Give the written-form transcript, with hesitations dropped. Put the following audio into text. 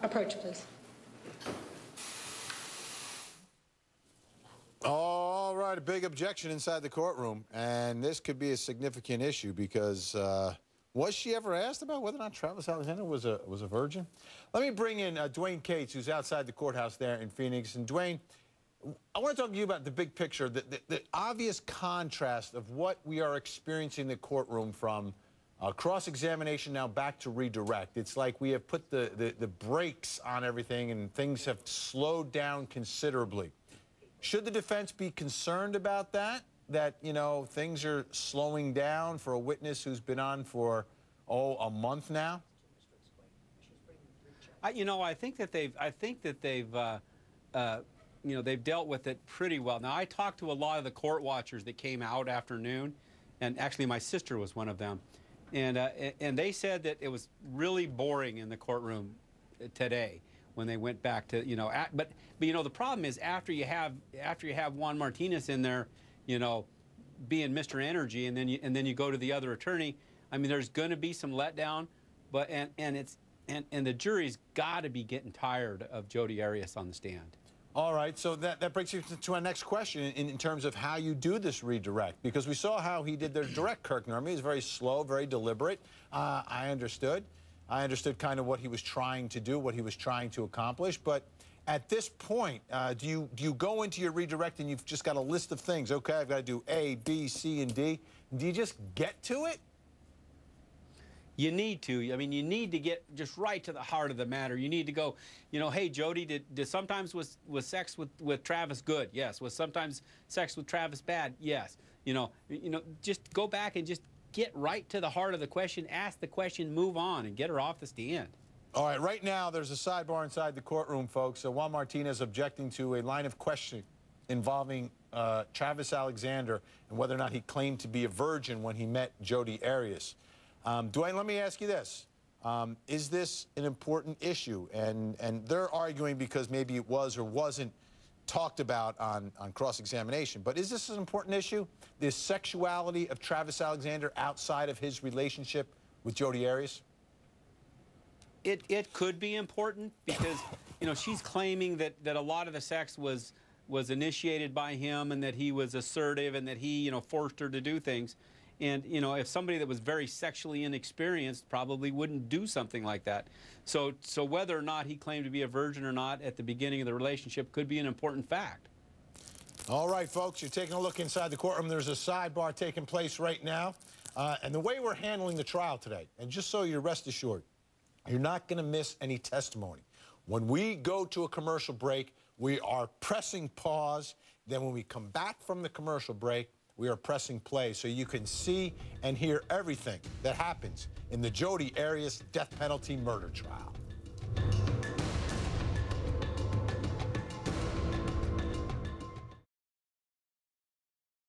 Approach, please. All right, a big objection inside the courtroom, and this could be a significant issue because was she ever asked about whether or not Travis Alexander was a virgin? Let me bring in Dwane Cates, who's outside the courthouse there in Phoenix. And Dwane, I want to talk to you about the big picture, the obvious contrast of what we are experiencing in the courtroom from cross-examination now back to redirect. It's like we have put the brakes on everything and things have slowed down considerably. Should the defense be concerned about that? That, you know, things are slowing down for a witness who's been on for, a month now? I think that they've they've dealt with it pretty well. Now, I talked to a lot of the court watchers that came out after noon, and actually my sister was one of them. And they said that it was really boring in the courtroom today when they went back to, but the problem is after you have Juan Martinez in there, being Mr. Energy, and then you go to the other attorney. I mean, there's going to be some letdown, but and the jury's got to be getting tired of Jodi Arias on the stand. All right, so that brings you to our next question in terms of how you do this redirect, because we saw how he did the direct Kirk Nermy. He's very slow, very deliberate. I understood kind of what he was trying to do, what he was trying to accomplish. But at this point, do you go into your redirect and you've just got a list of things? Okay, I've got to do A, B, C, and D. Do you just get to it? You need to. I mean, you need to get just right to the heart of the matter. You need to go, hey, Jodi, did sometimes was sex with Travis good? Yes. Was sometimes sex with Travis bad? Yes. Just go back and just get right to the heart of the question, ask the question, move on, and get her off the stand. All right, right now there's a sidebar inside the courtroom, folks. Juan Martinez objecting to a line of questioning involving Travis Alexander and whether or not he claimed to be a virgin when he met Jodi Arias. Dwane, let me ask you this. Is this an important issue? And they're arguing because maybe it was or wasn't talked about on cross-examination. But is this an important issue, the sexuality of Travis Alexander outside of his relationship with Jodi Arias? It could be important because, she's claiming that a lot of the sex was initiated by him and that he was assertive and that he, forced her to do things. And, if somebody that was very sexually inexperienced probably wouldn't do something like that. So whether or not he claimed to be a virgin or not at the beginning of the relationship could be an important fact. All right, folks, you're taking a look inside the courtroom. There's a sidebar taking place right now. And the way we're handling the trial today, and just so you're rest assured, you're not going to miss any testimony. When we go to a commercial break, we are pressing pause. Then when we come back from the commercial break, we are pressing play so you can see and hear everything that happens in the Jodi Arias death penalty murder trial.